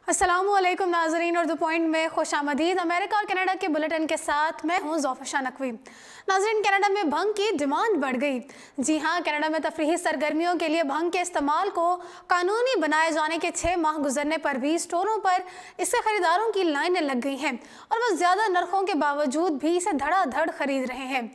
अस्सलामुअलैकुम नाजरीन और द पॉइंट में खुशामदीद। अमेरिका और कनाडा के बुलेटिन के साथ मैं हूँ ज़ौफ़ा नकवी। नाजरीन, कनाडा में भंग की डिमांड बढ़ गई। जी हाँ, कनाडा में तफरीही सरगर्मियों के लिए भंग के इस्तेमाल को कानूनी बनाए जाने के 6 माह गुजरने पर भी स्टोरों पर इसके खरीदारों की लाइनें लग गई हैं और वह ज़्यादा नरखों के बावजूद भी इसे धड़ाधड़ खरीद रहे हैं।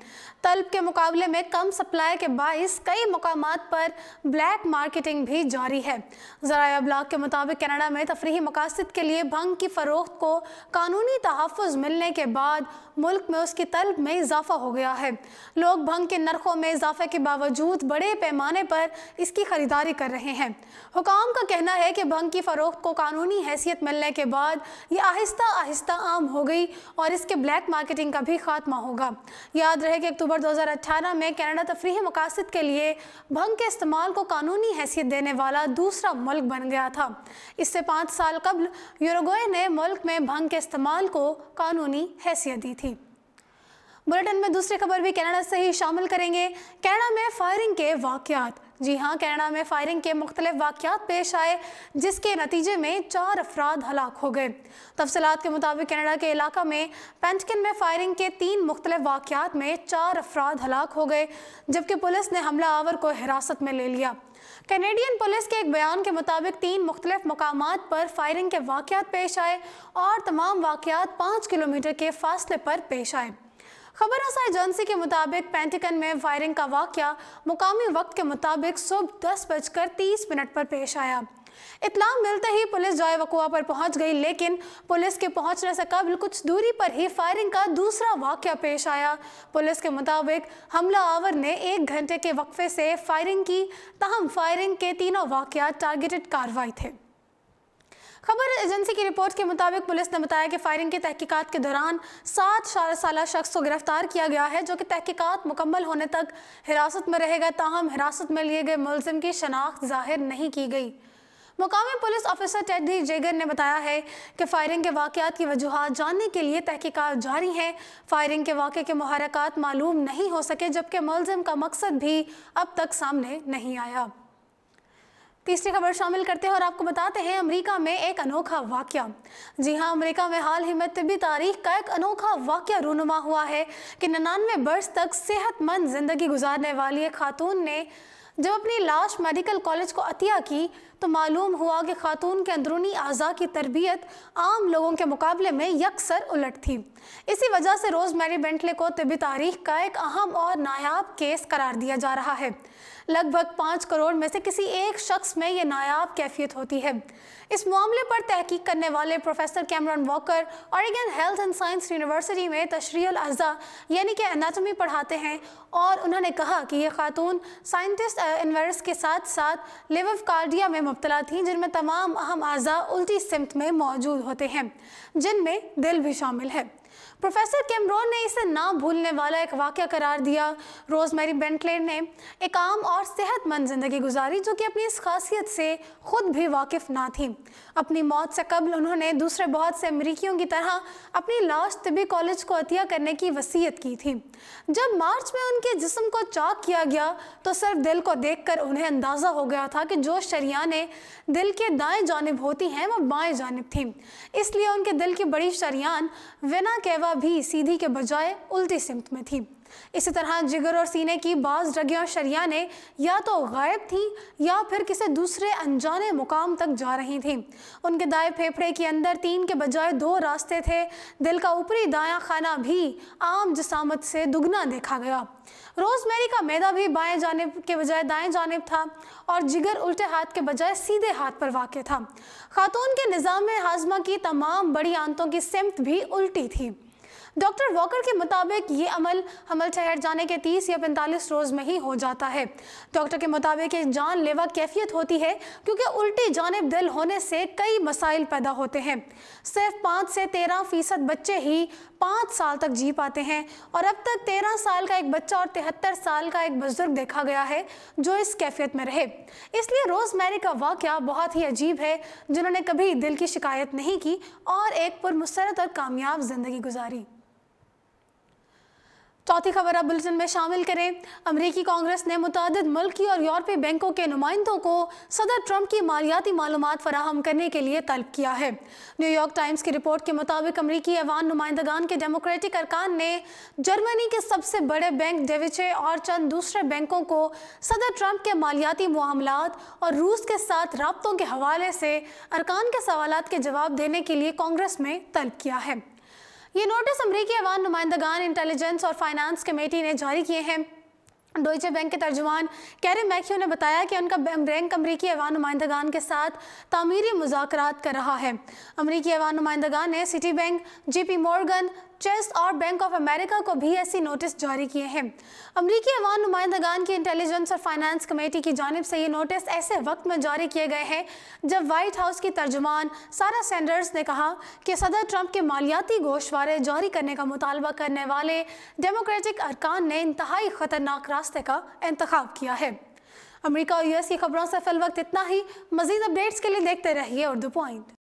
तलब के मुकाबले में कम सप्लाई के बाइस कई मकामात पर ब्लैक मार्केटिंग भी जारी है। ज़राए अबलाग के मुताबिक कनाडा में तफरीही मकासद के लिए भंग की फ़रोख्त को कानूनी तहफ़्फ़ुज़ मिलने के बाद मुल्क में उसकी तलब में इजाफा हो गया है। लोग भंग के नरखों में इजाफे के बावजूद बड़े पैमाने पर इसकी खरीदारी कर रहे हैं। हुकाम का कहना है कि भंग की फ़रोख्त को कानूनी हैसियत मिलने के बाद ये आहिस्ता आहिस्ता आम हो गई और इसके ब्लैक मार्केटिंग का भी खात्मा होगा। याद रहे कि अक्टूबर 2018 में कनाडा तफरीही मकासद के लिए भंग के इस्तेमाल को कानूनी हैसियत देने वाला दूसरा मुल्क बन गया था। इससे 5 साल कबल यूरुग्वे ने मुल्क में भंग के इस्तेमाल को कानूनी हैसियत दी थी। बुलेटिन में दूसरी खबर भी कनाडा से ही शामिल करेंगे। कनाडा में फायरिंग के वाक़यात। जी हाँ, कनाडा में फायरिंग के मुख्तलिफ वाक़यात पेश आए जिसके नतीजे में 4 अफराद हलाक हो गए। तफसीलात के मुताबिक कनाडा के इलाका में पेंटिकन में फायरिंग के 3 मुख्तलिफ वाक़यात में 4 अफराद हलाक हो गए जबकि पुलिस ने हमला आवर को हिरासत में ले लिया। कैनेडियन पुलिस के एक बयान के मुताबिक 3 मुख्तलिफ मकामात पर फायरिंग के वाक़यात पेश आए और तमाम वाक़यात 5 किलोमीटर के फासले पर पेश आए। खबर रसा एजेंसी के मुताबिक पेंटिकन में फायरिंग का वाक़या मुकामी वक्त के मुताबिक सुबह 10:30 पर पेश आया। इत्तला मिलते ही पुलिस जाए वक़ुआ पर पहुंच गई, लेकिन पुलिस के पहुंचने से कबल कुछ दूरी पर ही फायरिंग का दूसरा वाक़या पेश आया। पुलिस के मुताबिक हमला आवर ने 1 घंटे के वक्फे से फायरिंग की, ताहम फायरिंग के तीनों वाक़यात टारगेटेड कार्रवाई थे। खबर एजेंसी की रिपोर्ट के मुताबिक पुलिस ने बताया कि फायरिंग की तहकीकात के दौरान 7 साला शख्स को गिरफ्तार किया गया है जो कि तहकीकात मुकम्मल होने तक हिरासत में रहेगा। ताहम हिरासत में लिए गए मुलजिम की शनाख्त जाहिर नहीं की गई। मुकामी पुलिस ऑफिसर टेडी जेगर ने बताया है कि फायरिंग के वाक़यात की वजूहात जानने के लिए तहकीकात जारी हैं। फायरिंग के वाक़े के मुहर्रिकात मालूम नहीं हो सके जबकि मुलजिम का मकसद भी अब तक सामने नहीं आया। तीसरी खबर शामिल करते हैं और आपको बताते हैं अमेरिका में एक अनोखा वाक़या। जी हाँ, अमेरिका में हाल ही में तिब्बी तारीख का एक अनोखा वाक़या रूनुमा हुआ है कि 99 बरस तक सेहतमंद ज़िंदगी गुजारने वाली एक खातून ने जब अपनी लाश मेडिकल कॉलेज को अतिया की तो मालूम हुआ कि खातून के अंदरूनी आज़ा की तरबियत आम लोगों के मुकाबले में यकसर उलट थी। इसी वजह से रोज़मेरी बेंटले को तिब्बी तारीख का एक अहम और नायाब केस करार दिया जा रहा है। लगभग 5 करोड़ में से किसी एक शख्स में यह नायाब कैफियत होती है। इस मामले पर तहकीक करने वाले professor Cameron walker Oregon health and science university में तशरीहुल अज़ा यानी कि एनाटॉमी पढ़ाते हैं और उन्होंने कहा कि यह खातून साइंटिस्ट इन्वर्स के साथ साथ लिवर कार्डिया में मुब्तला थी, जिनमें तमाम अहम अज़ा उल्टी सिमत में मौजूद होते हैं, जिनमें दिल भी शामिल है। प्रोफेसर कैमरोन ने इसे ना भूलने वाला एक वाक़या करार दिया। रोज़मेरी बेंटले ने एक आम और सेहतमंद ज़िंदगी गुजारी जो कि अपनी इस खासियत से ख़ुद भी वाकिफ़ ना थी। अपनी मौत से कबल उन्होंने दूसरे बहुत से अमरीकियों की तरह अपनी लाश तिब्बी कॉलेज को अतिया करने की वसीयत की थी। जब मार्च में उनके जिस्म को चाक किया गया तो सिर्फ दिल को देखकर उन्हें अंदाज़ा हो गया था कि जो शरियानें दिल के दाएं जानिब होती हैं वह बाएं जानिब थीं। इसलिए उनके दिल की बड़ी शरियान वेना केवा भी सीधी के बजाय उल्टी सिमत में थी। इसी तरह जिगर और सीने की बाज़ रगें और शरियानें या तो गायब थीं या फिर किसी दूसरे अनजाने मुकाम तक जा रही थीं। उनके दाएं फेफड़े के अंदर 3 के बजाय 2 रास्ते थे। दिल का ऊपरी दायां खाना भी आम जिसामत से दुगना देखा गया। रोज़मेरी का मैदा भी बाएं जानिब के बजाय दाएं जानिब था और जिगर उल्टे हाथ के बजाय सीधे हाथ पर वाक़ था। खातून के निज़ाम हाज़मा की तमाम बड़ी आंतों की सिमत भी उल्टी थी। डॉक्टर वॉकर के मुताबिक ये हमल ठहर जाने के 30 या 45 रोज़ में ही हो जाता है। डॉक्टर के मुताबिक एक जानलेवा कैफियत होती है क्योंकि उल्टी जानिब दिल होने से कई मसाइल पैदा होते हैं। सिर्फ 5 से 13% बच्चे ही 5 साल तक जी पाते हैं और अब तक 13 साल का एक बच्चा और 73 साल का एक बुजुर्ग देखा गया है जो इस कैफियत में रहे। इसलिए रोज़मेरी का वाक़या बहुत ही अजीब है, जिन्होंने कभी दिल की शिकायत नहीं की और एक पुरमसरत और कामयाब ज़िंदगी गुजारी। चौथी खबर अब बुलेटिन में शामिल करें। अमेरिकी कांग्रेस ने मुतअद्दिद मुल्की और यूरोपीय बैंकों के नुमाइंदों को सदर ट्रंप की मालियाती मालूमात फराहम करने के लिए तलब किया है। न्यूयॉर्क टाइम्स की रिपोर्ट के मुताबिक अमेरिकी ऐवान नुमाइंदगान के डेमोक्रेटिक अरकान ने जर्मनी के सबसे बड़े बैंक डेविचे और चंद दूसरे बैंकों को सदर ट्रंप के मालियाती मामलात और रूस के साथ राब्तों के हवाले से अरकान के सवालात के जवाब देने के लिए कांग्रेस में तलब किया है। ये नोटिस अमेरिकी ऐवान नुमाइंदगान इंटेलिजेंस और फाइनेंस कमेटी ने जारी किए हैं। डॉइचे बैंक के तर्जुमान कैरी मैक्यू ने बताया कि उनका बैंक अमेरिकी ऐवान नुमाइंदगान के साथ तामीरी मुज़ाकरात कर रहा है। अमेरिकी ऐवान नुमाइंदगान ने Citi bank, JP Morgan, Chase और बैंक ऑफ अमेरिका को भी ऐसी नोटिस जारी किए हैं। अमेरिकी ऐवान नुमाइंदगान की इंटेलिजेंस और फाइनेंस कमेटी की जानिब से ये नोटिस ऐसे वक्त में जारी किए गए हैं जब व्हाइट हाउस की तर्जुमान सारा सैंडर्स ने कहा कि सदर ट्रंप के मालियाती गोशवारे जारी करने का मुतालबा करने वाले डेमोक्रेटिक अरकान ने इंतहाई खतरनाक रास्ते का इंतखाब किया है। अमेरिका और US की खबरों से फिल वक्त इतना ही। मजीद अपडेट्स के लिए देखते रहिए उर्दू पॉइंट।